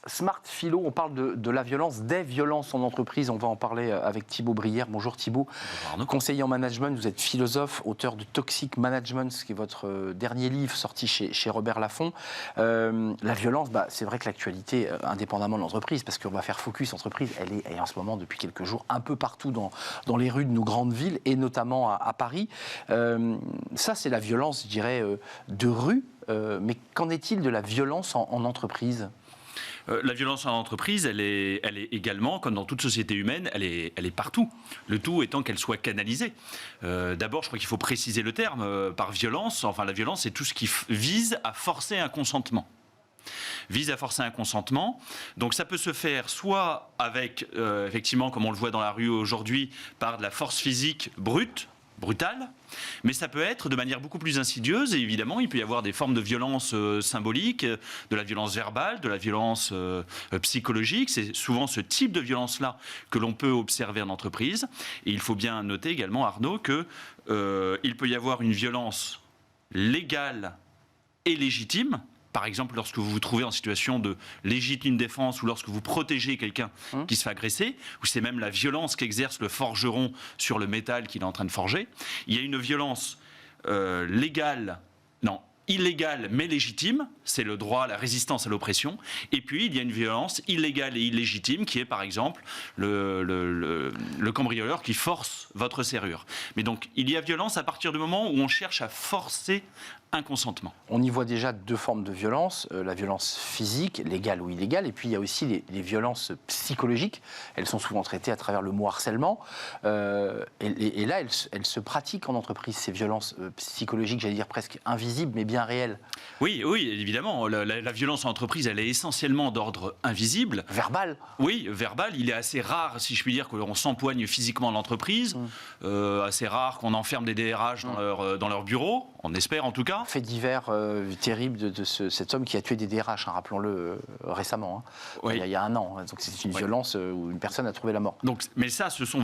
Smart Philo, on parle de la violence, des violences en entreprise. On va en parler avec Thibaut Brière. Bonjour Thibaut. Bonjour. Conseiller en management, vous êtes philosophe, auteur de Toxic Management, ce qui est votre dernier livre sorti chez Robert Laffont. La violence, c'est vrai que l'actualité, indépendamment de l'entreprise, parce qu'on va faire focus entreprise, elle est en ce moment depuis quelques jours un peu partout dans les rues de nos grandes villes et notamment à Paris. Ça, c'est la violence, je dirais, de rue. Mais qu'en est-il de la violence en entreprise ? La violence en entreprise, elle est également, comme dans toute société humaine, elle est partout. Le tout étant qu'elle soit canalisée. D'abord, je crois qu'il faut préciser le terme. Par violence, enfin la violence, c'est tout ce qui vise à forcer un consentement. Donc ça peut se faire soit avec, effectivement, comme on le voit dans la rue aujourd'hui, par de la force physique brutale, mais ça peut être de manière beaucoup plus insidieuse et évidemment il peut y avoir des formes de violence symbolique, de la violence verbale, de la violence psychologique. C'est souvent ce type de violence-là que l'on peut observer en entreprise. Et il faut bien noter également, Arnaud, que il peut y avoir une violence légale et légitime. Par exemple, lorsque vous vous trouvez en situation de légitime défense ou lorsque vous protégez quelqu'un qui se fait agresser, ou c'est même la violence qu'exerce le forgeron sur le métal qu'il est en train de forger, il y a une violence illégale mais légitime, c'est le droit à la résistance à l'oppression, et puis il y a une violence illégale et illégitime qui est par exemple le cambrioleur qui force votre serrure. Mais donc il y a violence à partir du moment où on cherche à forcer un consentement. On y voit déjà deux formes de violence, la violence physique, légale ou illégale, et puis il y a aussi les violences psychologiques. Elles sont souvent traitées à travers le mot harcèlement. Et là, elles se pratiquent en entreprise, ces violences psychologiques, j'allais dire presque invisibles, mais bien réelles. Oui, évidemment. La violence en entreprise, elle est essentiellement d'ordre invisible. Verbal. Oui, verbal. Il est assez rare, si je puis dire, qu'on s'empoigne physiquement l'entreprise. Assez rare qu'on enferme des DRH dans leur bureau. On espère en tout cas. Fait divers terrible de cet homme qui a tué des DRH, rappelons-le, récemment, oui. Il y a un an. Donc c'est une violence où une personne a trouvé la mort. Donc, mais ça, ce sont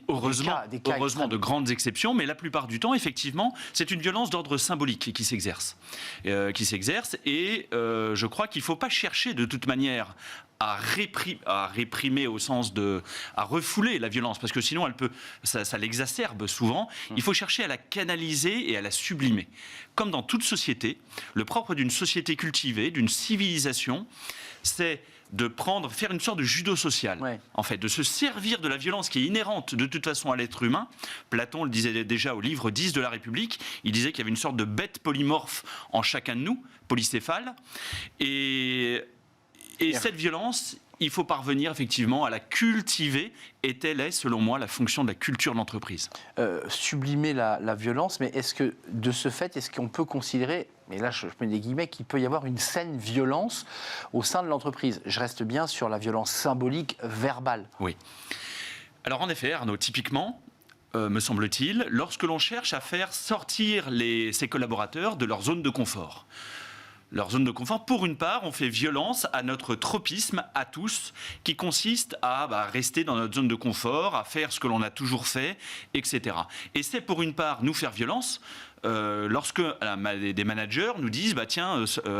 heureusement de grandes exceptions, mais la plupart du temps, effectivement, c'est une violence d'ordre symbolique qui s'exerce. Et je crois qu'il ne faut pas chercher de toute manière à réprimer au sens à refouler la violence, parce que sinon ça l'exacerbe souvent. Il faut chercher à la canaliser et à la sublimer. Comme dans toute société, le propre d'une société cultivée, d'une civilisation, c'est de faire une sorte de judo social, en fait, de se servir de la violence qui est inhérente de toute façon à l'être humain. Platon le disait déjà au livre 10 de la République, il disait qu'il y avait une sorte de bête polymorphe en chacun de nous, polycéphale, et cette violence, il faut parvenir effectivement à la cultiver, et telle est, selon moi, la fonction de la culture de l'entreprise. Sublimer la violence, mais est-ce que, de ce fait, est-ce qu'on peut considérer, et là je mets des guillemets, qu'il peut y avoir une saine violence au sein de l'entreprise ? Je reste bien sur la violence symbolique, verbale. Oui. Alors en effet, Arnaud, typiquement, me semble-t-il, lorsque l'on cherche à faire sortir ses collaborateurs de leur zone de confort. Leur zone de confort, pour une part, on fait violence à notre tropisme à tous, qui consiste à rester dans notre zone de confort, à faire ce que l'on a toujours fait, etc. Et c'est pour une part nous faire violence lorsque des managers nous disent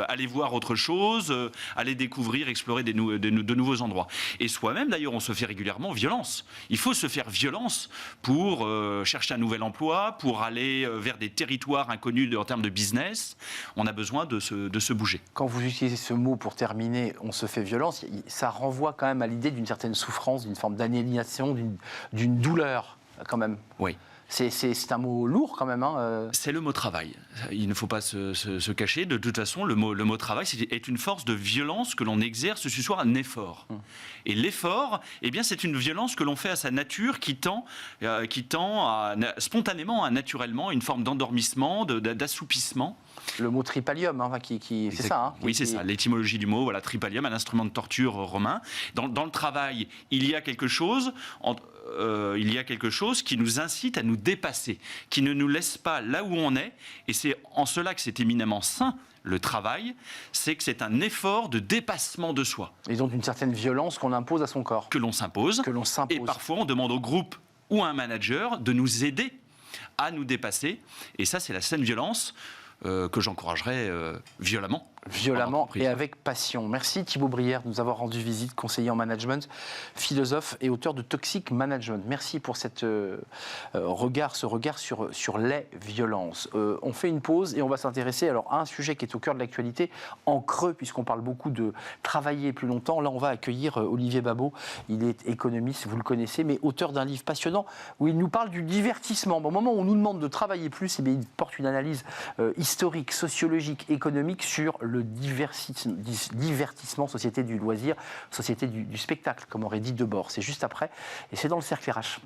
allez voir autre chose, allez découvrir, explorer de nouveaux endroits. Et soi-même, d'ailleurs, on se fait régulièrement violence. Il faut se faire violence pour chercher un nouvel emploi, pour aller vers des territoires inconnus en termes de business. On a besoin de se bouger. Quand vous utilisez ce mot pour terminer, on se fait violence, ça renvoie quand même à l'idée d'une certaine souffrance, d'une forme d'aliénation, d'une douleur quand même. Oui. C'est un mot lourd quand même. C'est le mot travail. Il ne faut pas se cacher. De toute façon, le mot travail est une force de violence que l'on exerce sur un effort. Et l'effort, c'est une violence que l'on fait à sa nature qui tend spontanément, naturellement, une forme d'endormissement, d'assoupissement. Le mot tripalium, c'est ça. Oui, c'est ça. L'étymologie du mot, tripalium, un instrument de torture romain. Dans le travail, il y a quelque chose qui nous incite à nous dépasser, qui ne nous laisse pas là où on est, et c'est en cela que c'est éminemment sain, le travail, c'est que c'est un effort de dépassement de soi. Et donc une certaine violence qu'on impose à son corps. Que l'on s'impose. Et parfois on demande au groupe ou à un manager de nous aider à nous dépasser, et ça c'est la saine violence. que j'encouragerais violemment. Violemment et avec passion. Merci Thibaut Brière de nous avoir rendu visite, conseiller en management, philosophe et auteur de Toxic Management. Merci pour ce regard sur les violences. On fait une pause et on va s'intéresser à un sujet qui est au cœur de l'actualité, en creux, puisqu'on parle beaucoup de travailler plus longtemps. Là, on va accueillir Olivier Babot. Il est économiste, vous le connaissez, mais auteur d'un livre passionnant où il nous parle du divertissement. Au moment où on nous demande de travailler plus, il porte une analyse historique, sociologique, économique sur le divertissement, société du loisir, société du spectacle, comme aurait dit Debord. C'est juste après, et c'est dans le cercle RH.